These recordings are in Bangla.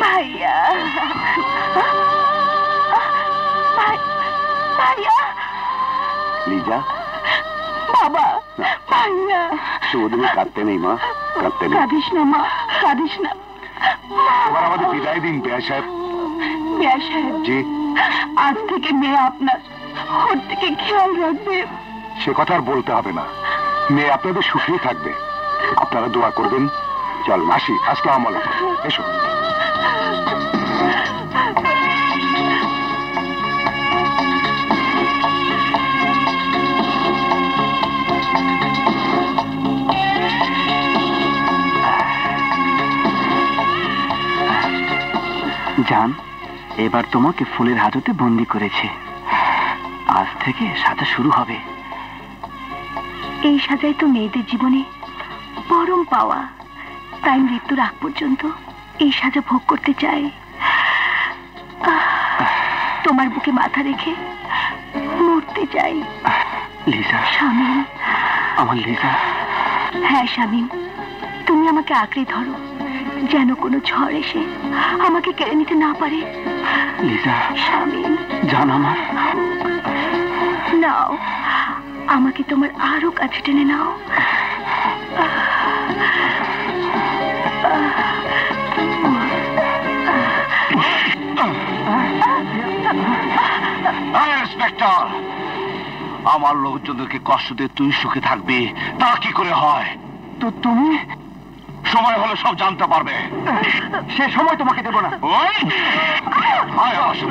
ভাইয়া ভাইয়া লিজা বাবা ভাইয়া তুমি কাঁদতে নেই মা, কাঁদতে নেই। কাঁদিস না মা, কাঁদিস না। এবার আমাদের বিদায় দিন বেয়া সাহেব। বেয়া সাহেব জি, আজ থেকে মেয়ে আপনার ওর থেকে খেয়াল রাখবে। সে কথা আর বলতে হবে না, মেয়ে আপনাদের সুখেই থাকবে। আপনারা দোয়া করবেন। চল আসি, আসসালামু আলাইকুম। এসো। জান, এবার তোমাকে ফুলের হাজতে বন্দি করেছে। আজ থেকে সাজা শুরু হবে। এই সাজাই তো মেয়েদের জীবনে পরম পাওয়া, তাই মৃত্যুর আগ পর্যন্ত এই সাজা ভোগ করতে চাই। তোমার বুকে মাথা রেখে মরতে চাই। লিজা, শামিম, আমার লিজা। হ্যাঁ শামিম, তুমি আমাকে আঁকড়ে ধরো, যেন কোনো ঝড় এসে আমাকে কেড়ে নিতে না পারে। লিজা, শামিম, জান আমার। নাও, আমাকে তোমার আরো কাছে টেনে নাও। ইন্সপেক্টর, আমার লোকজনদেরকে কষ্ট দিয়ে তুই সুখে থাকবি, তা কি করে হয়? তো তুমি সময় হলে সব জানতে পারবে। সে সময় তোমাকে দেব না। ওই আয় আসো।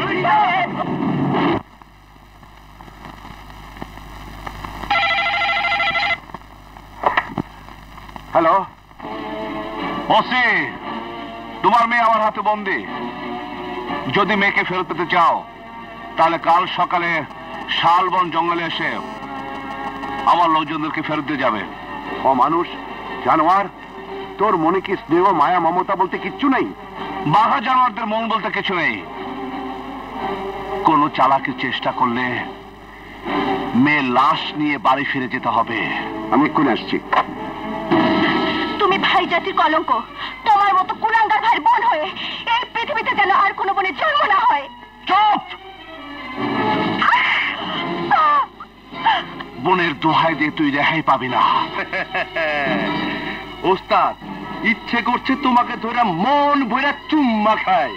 হ্যালো ওসি, তোমার মেয়ে আমার হাতে বন্দি। যদি মেয়েকে ফেরত পেতে চাও তাহলে কাল সকালে শালবন জঙ্গলে এসে আমার লোকজনদেরকে ফেরত দিয়ে যাবে। ও মানুষ, জানোয়ার, তোর মনে কি স্নেহ, মায়া, মমতা বলতে কিচ্ছু নেই? বাঘা জানোয়ারদের মন বলতে কিছু নেই। কোন চালাকির চেষ্টা করলে মেয়ে লাশ নিয়ে বাড়ি ফিরে যেতে হবে। আমি এক্ষুনি আসছি। তুমি ভাই জাতির কলঙ্ক। তোমার মতো কুলাঙ্গার ভাই বোন হয়ে এই পৃথিবীতে যেন আর কোনো বোনের জন্ম না হয়। চুপ! বোনের দোহাই দিয়ে তুই রেহাই পাবি না। ওস্তাদ ইচ্ছে করছে তোমাকে ধরে মন ভরে চুম্মা খায়।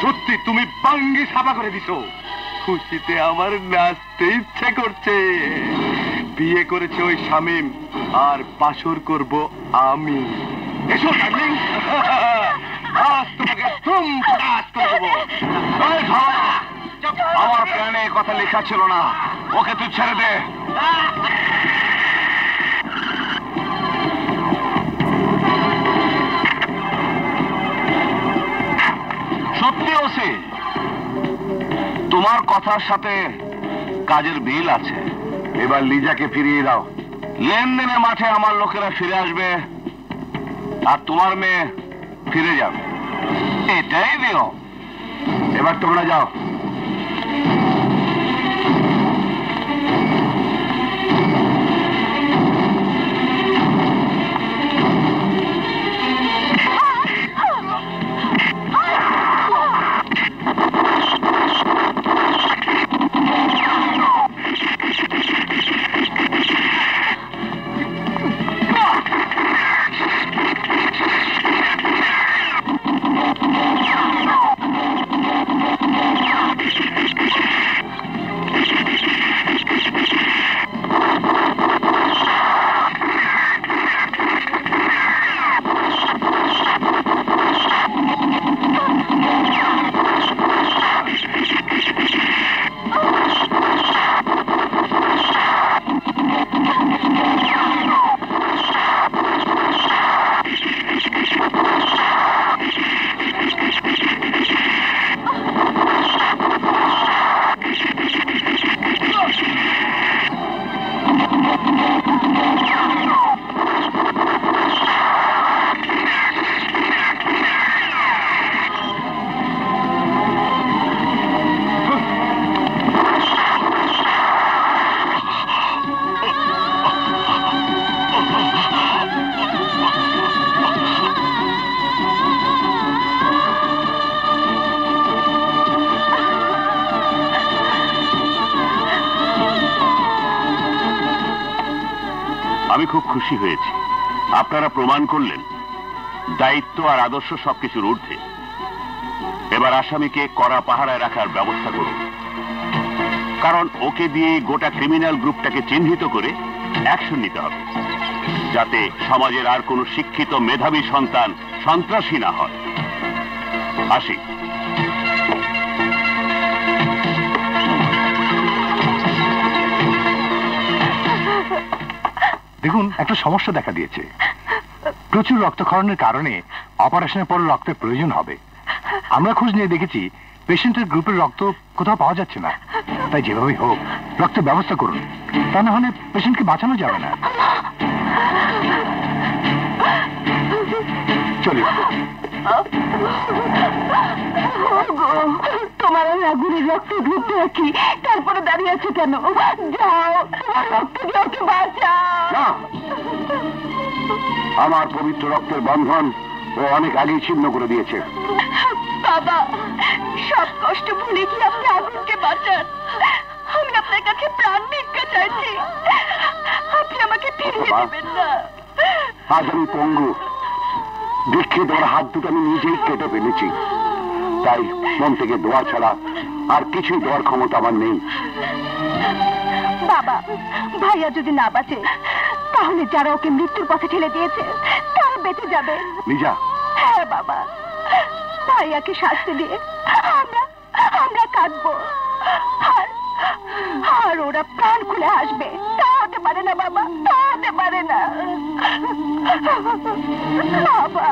সত্যি তুমি বাঙ্গি সাফা করে দিছো। খুশিতে আমার নাচতে ইচ্ছে করছে। বিয়ে করেছে ওই শামিম, আর বাসর করব আমি। এসো ডার্লিং, আজ তোমাকে তুমফাস করে দেবো। এই ভাবা, আমার প্ল্যানে কথা লেখা ছিল না। ওকে তুই ছেড়ে দে। সত্যি ওসি, তোমার কথার সাথে কাজের বিল আছে। এবার লিজাকে ফিরিয়ে দাও। লেনদেনের মাঠে আমার লোকেরা ফিরে আসবে আর তোমার মেয়ে ফিরে যাবে, এটাই নিয়ম। এবার তোমরা যাও। খুশি হয়েছি। আপনারা প্রমাণ করলেন দায়িত্ব আর আদর্শ সবকিছুর ঊর্ধ্বে। এবার আসামিকে কড়া পাহারায় রাখার ব্যবস্থা করুন, কারণ ওকে দিয়ে গোটা ক্রিমিনাল গ্রুপটাকে চিহ্নিত করে অ্যাকশন নিতে হবে, যাতে সমাজের আর কোনো শিক্ষিত মেধাবী সন্তান সন্ত্রাসী না হয়। আসি। দেখুন, একটা সমস্যা দেখা দিয়েছে। প্রচুর রক্তক্ষরণের কারণে অপারেশনের পর রক্তের প্রয়োজন হবে। আমরা খোঁজ নিয়ে দেখেছি পেশেন্টের গ্রুপের রক্ত কোথাও পাওয়া যাচ্ছে না। তাই যেভাবেই হোক রক্তের ব্যবস্থা করুন, তা না হলে পেশেন্টকে বাঁচানো যাবে না। চলি। তোমার আগুনের রক্ত গ্রুপটা কি? তারপরে দাঁড়িয়ে আছে কেন? যাও, তোমার রক্ত দিয়ে ওকে বাঁচাও। আমার পবিত্র রক্তের বন্ধন ও অনেক আগেই ছিন্ন করে দিয়েছে। বাবা, সব কষ্ট ভুলে কি আপনি আগুনকে বাঁচান? আমি আপনার কাছে প্রাণ ভিক্ষা চাইছি, আপনি আমাকে ফিরিয়ে দেবেন না। আজ আমি পঙ্গু, ভিক্ষে দেওয়ার হাত দুটো আমি নিজেই কেটে ফেলেছি। তাই মন থেকে দোয়া ছাড়া আর কিছুই দেওয়ার ক্ষমতা আমার নেই। বাবা, ভাইয়া যদি না বাঁচে তাহলে যারা ওকে মৃত্যুর পথে ঠেলে দিয়েছে তারা বেঁচে যাবে। লিজা। হ্যাঁ বাবা, ভাইয়াকে শাস্তি দিয়ে আমরা কাঁদবো, আর ওরা প্রাণ খুলে আসবে। তা হতে পারে না বাবা, তা হতে পারে না বাবা।